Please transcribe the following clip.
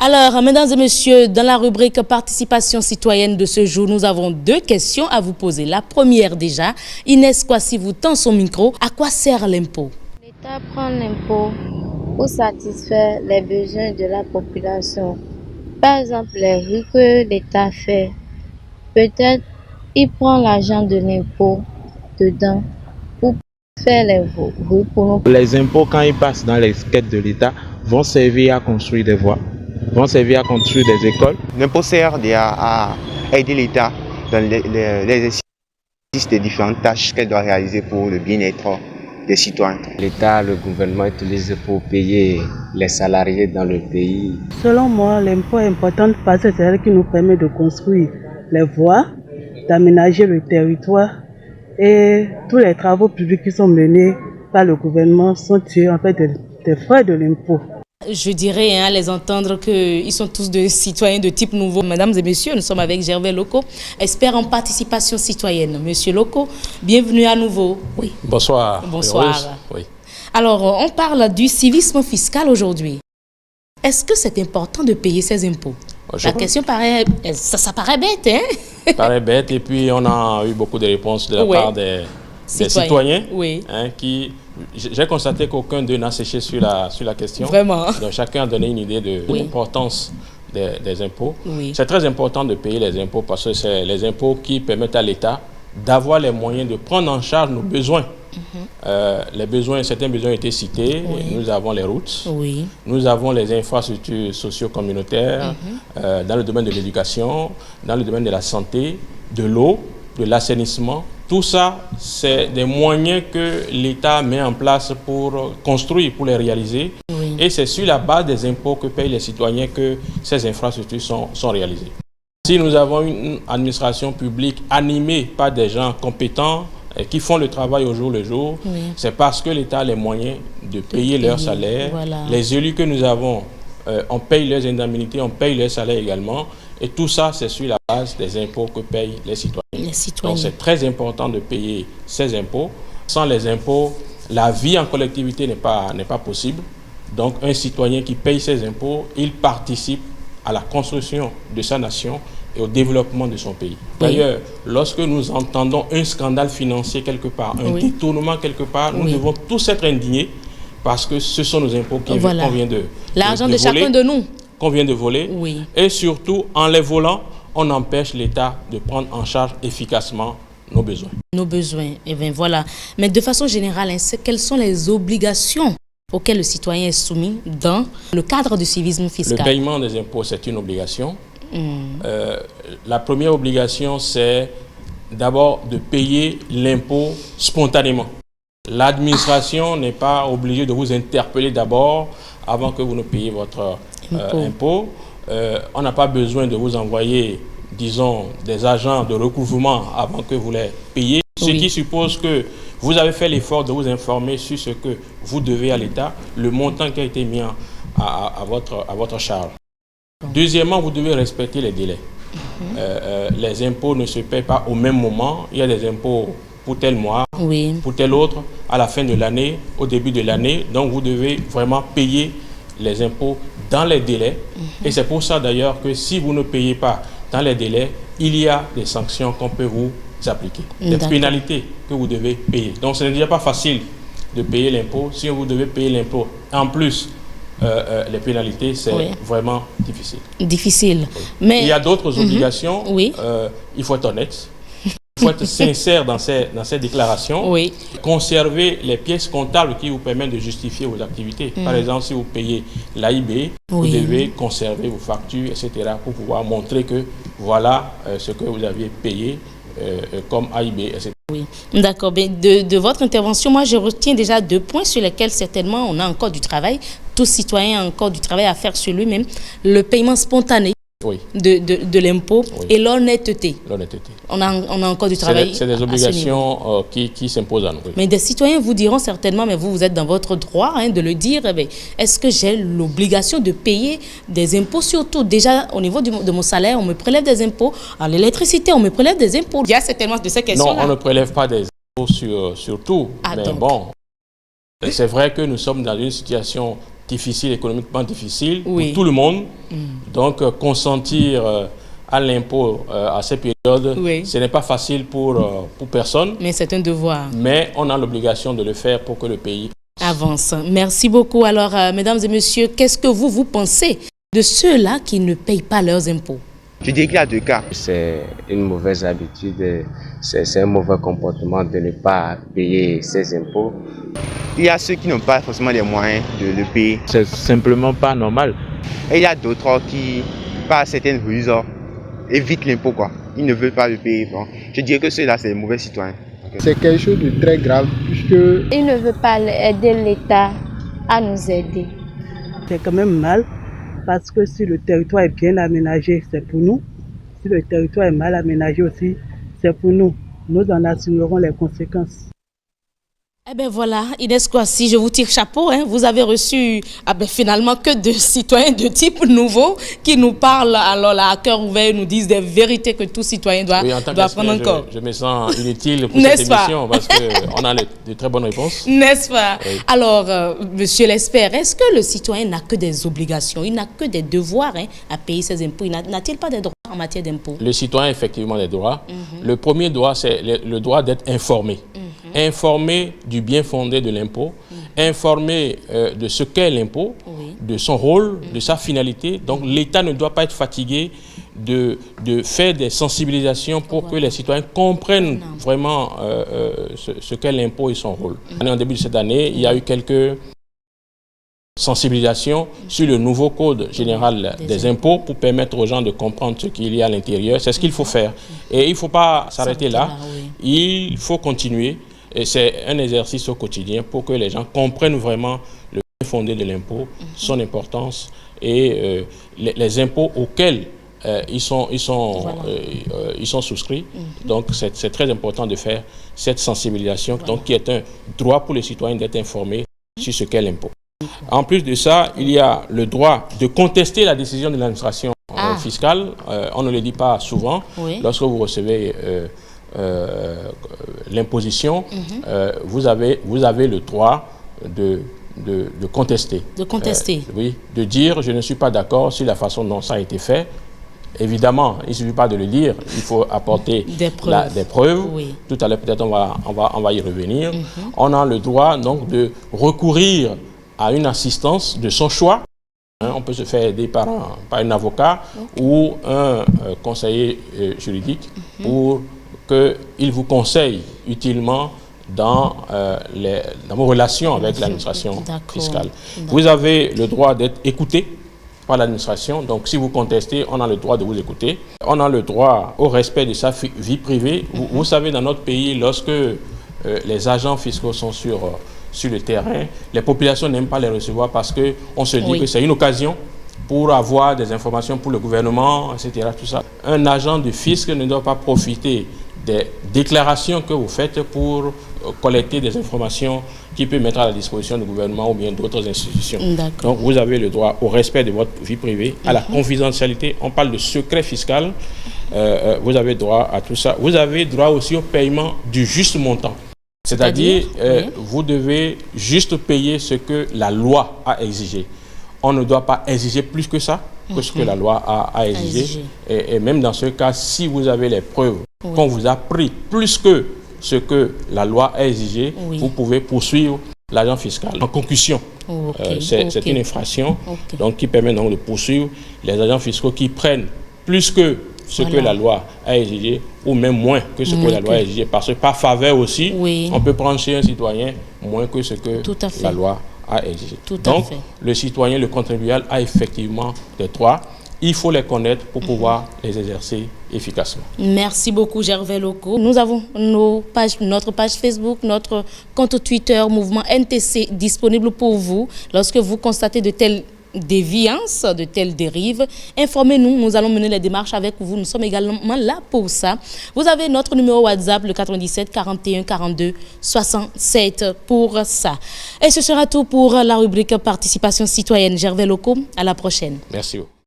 Alors, mesdames et messieurs, dans la rubrique participation citoyenne de ce jour, nous avons deux questions à vous poser. La première déjà, Inès Kwasi vous tend son micro. À quoi sert l'impôt? L'État prend l'impôt pour satisfaire les besoins de la population. Par exemple, les rues que l'État fait, peut-être il prend l'argent de l'impôt dedans pour faire les rues pour nous. Les impôts, quand ils passent dans les caisses de l'État, vont servir à construire des voies, vont servir à construire des écoles. L'impôt sert à aider l'État dans l'exercice des différentes tâches qu'elle doit réaliser pour le bien-être des citoyens. L'État, le gouvernement utilise pour payer les salariés dans le pays. Selon moi, l'impôt est important parce que c'est elle qui nous permet de construire les voies, d'aménager le territoire et tous les travaux publics qui sont menés par le gouvernement sont tirés en fait des frais de l'impôt. Je dirais, à les entendre, qu'ils sont tous des citoyens de type nouveau. Mesdames et messieurs, nous sommes avec Gervais Loko, expert en participation citoyenne. Monsieur Loko, bienvenue à nouveau. Oui. Bonsoir. Bonsoir. Oui. Alors, on parle du civisme fiscal aujourd'hui. Est-ce que c'est important de payer ses impôts? La question paraît, ça paraît bête, hein? Ça paraît bête, et puis on a eu beaucoup de réponses de la part des citoyens. Oui. Hein, qui, j'ai constaté qu'aucun d'eux n'a séché sur la question. Vraiment. Donc chacun a donné une idée de l'importance des impôts. Oui. C'est très important de payer les impôts parce que c'est les impôts qui permettent à l'État d'avoir les moyens de prendre en charge nos besoins. Les besoins, certains besoins ont été cités. Oui. Nous avons les routes, Oui. nous avons les infrastructures socio-communautaires, dans le domaine de l'éducation, dans le domaine de la santé, de l'eau, de l'assainissement. Tout ça, c'est des moyens que l'État met en place pour construire, pour les réaliser. Oui. Et c'est sur la base des impôts que payent les citoyens que ces infrastructures sont réalisées. Si nous avons une administration publique animée par des gens compétents et qui font le travail au jour le jour, c'est parce que l'État a les moyens de payer leurs salaires. Voilà. Les élus que nous avons, on paye leurs indemnités, on paye leurs salaires également. Et tout ça, c'est sur la base des impôts que payent les citoyens. Donc c'est très important de payer ces impôts. Sans les impôts, la vie en collectivité n'est pas possible. Donc un citoyen qui paye ses impôts, il participe à la construction de sa nation et au développement de son pays. D'ailleurs, lorsque nous entendons un scandale financier quelque part, un détournement quelque part, nous devons tous être indignés parce que ce sont nos impôts qu'on vient de l'argent de chacun de nous. Qu'on vient de voler. Oui. Et surtout, en les volant, on empêche l'État de prendre en charge efficacement nos besoins. Nos besoins, et bien voilà. Mais de façon générale, quelles sont les obligations auxquelles le citoyen est soumis dans le cadre du civisme fiscal? Le paiement des impôts, c'est une obligation. La première obligation, c'est d'abord de payer l'impôt spontanément. L'administration n'est pas obligée de vous interpeller d'abord avant que vous ne payiez votre impôt. On n'a pas besoin de vous envoyer, disons, des agents de recouvrement avant que vous les payiez. Ce qui suppose que vous avez fait l'effort de vous informer sur ce que vous devez à l'État, le montant qui a été mis à votre charge. Deuxièmement, vous devez respecter les délais. Les impôts ne se paient pas au même moment. Il y a des impôts pour tel mois, pour tel autre, à la fin de l'année, au début de l'année. Donc vous devez vraiment payer les impôts dans les délais. Et c'est pour ça d'ailleurs que si vous ne payez pas dans les délais, il y a des sanctions qu'on peut vous appliquer, des pénalités que vous devez payer. Donc ce n'est déjà pas facile de payer l'impôt. Si vous devez payer l'impôt, en plus, les pénalités, c'est vraiment difficile. Difficile. Mais il y a d'autres obligations. Il faut être honnête. Il faut être sincère dans ces déclarations. Conserver les pièces comptables qui vous permettent de justifier vos activités. Par exemple, si vous payez l'AIB, vous devez conserver vos factures, etc. pour pouvoir montrer que voilà ce que vous aviez payé comme AIB, etc. Oui, d'accord. De votre intervention, moi, je retiens déjà 2 points sur lesquels certainement on a encore du travail. Tout citoyen a encore du travail à faire sur lui-même. Le paiement spontané de l'impôt et l'honnêteté. On a encore du travail. C'est des obligations qui s'imposent à nous. Mais des citoyens vous diront certainement, mais vous êtes dans votre droit de le dire, est-ce que j'ai l'obligation de payer des impôts? Surtout, déjà, au niveau de mon salaire, on me prélève des impôts. À l'électricité, on me prélève des impôts. Il y a certainement de ces questions-là. Non, on ne prélève pas des impôts sur tout. Mais bon, c'est vrai que nous sommes dans une situation difficile, économiquement difficile Oui. pour tout le monde. Donc, consentir à l'impôt à ces périodes, Oui. ce n'est pas facile pour personne. Mais c'est un devoir. Mais on a l'obligation de le faire pour que le pays Avance. Merci beaucoup. Alors, mesdames et messieurs, qu'est-ce que vous pensez de ceux-là qui ne payent pas leurs impôts? Je dirais qu'il y a deux cas. C'est une mauvaise habitude, c'est un mauvais comportement de ne pas payer ses impôts. Il y a ceux qui n'ont pas forcément les moyens de le payer. C'est simplement pas normal. Et il y a d'autres qui, par certaines ruses, évitent l'impôt, quoi. Ils ne veulent pas le payer. Bon. Je dirais que ceux-là, c'est les mauvais citoyens. C'est quelque chose de très grave puisque... Il ne veut pas aider l'État à nous aider. C'est quand même mal parce que si le territoire est bien aménagé, c'est pour nous. Si le territoire est mal aménagé aussi, c'est pour nous. Nous en assumerons les conséquences. Eh bien voilà, Inès Kouassi, je vous tire chapeau. Hein. Vous avez reçu finalement que de citoyens de type nouveau qui nous parlent alors là, à cœur ouvert, nous disent des vérités que tout citoyen doit prendre en compte. Je me sens inutile pour cette émission parce qu'on a de très bonnes réponses. N'est-ce pas? Oui. Alors, monsieur l'expert, est-ce que le citoyen n'a que des obligations? Il n'a que des devoirs à payer ses impôts? N'a-t-il pas des droits en matière d'impôts? Le citoyen a effectivement des droits. Le premier droit, c'est le droit d'être informé. Informé du bien fondé de l'impôt, informé de ce qu'est l'impôt, de son rôle, de sa finalité. Donc l'État ne doit pas être fatigué de faire des sensibilisations pour que les citoyens comprennent vraiment ce qu'est l'impôt et son rôle. En début de cette année, il y a eu quelques sensibilisations sur le nouveau code général des impôts pour permettre aux gens de comprendre ce qu'il y a à l'intérieur. C'est ce qu'il faut faire. Et il ne faut pas s'arrêter là. Il faut continuer. Et c'est un exercice au quotidien pour que les gens comprennent vraiment le bien fondé de l'impôt, son importance et les impôts auxquels ils sont souscrits. Donc c'est très important de faire cette sensibilisation, donc, qui est un droit pour les citoyens d'être informés sur ce qu'est l'impôt. En plus de ça, il y a le droit de contester la décision de l'administration fiscale. On ne le dit pas souvent. Lorsque vous recevez l'imposition, vous avez le droit de contester. De contester. Oui, de dire je ne suis pas d'accord sur la façon dont ça a été fait. Évidemment, il ne suffit pas de le dire, il faut apporter des preuves. Oui. Tout à l'heure, peut-être on va y revenir. On a le droit donc de recourir à une assistance de son choix. On peut se faire aider par un avocat ou un conseiller juridique pour qu'il vous conseille utilement dans vos relations avec l'administration fiscale. Vous avez le droit d'être écouté par l'administration. Donc, si vous contestez, on a le droit de vous écouter. On a le droit au respect de sa vie privée. Vous savez, dans notre pays, lorsque les agents fiscaux sont sur le terrain, les populations n'aiment pas les recevoir parce qu'on se dit que c'est une occasion pour avoir des informations pour le gouvernement, etc. Tout ça. Un agent du fisc ne doit pas profiter des déclarations que vous faites pour collecter des informations qui peuvent mettre à la disposition du gouvernement ou bien d'autres institutions. Donc vous avez le droit au respect de votre vie privée, à la confidentialité. On parle de secret fiscal. Vous avez droit à tout ça. Vous avez droit aussi au paiement du juste montant. C'est-à-dire, vous devez juste payer ce que la loi a exigé. On ne doit pas exiger plus que ça, que ce que la loi a exigé. Et même dans ce cas, si vous avez les preuves qu'on vous a pris plus que ce que la loi a exigé, vous pouvez poursuivre l'agent fiscal en concussion. C'est une infraction donc, qui permet donc de poursuivre les agents fiscaux qui prennent plus que ce que la loi a exigé ou même moins que ce que la loi a exigé. Parce que par faveur aussi, on peut prendre chez un citoyen moins que ce que la loi a exigé. Donc, le citoyen, le contribuable a effectivement des droits. Il faut les connaître pour pouvoir les exercer efficacement. Merci beaucoup, Gervais Loko. Nous avons notre page Facebook, notre compte Twitter, Mouvement NTC, disponible pour vous. Lorsque vous constatez de telles déviances, de telles dérives, informez-nous, nous allons mener les démarches avec vous. Nous sommes également là pour ça. Vous avez notre numéro WhatsApp, le 97 41 42 67 pour ça. Et ce sera tout pour la rubrique participation citoyenne. Gervais Loko, à la prochaine. Merci beaucoup.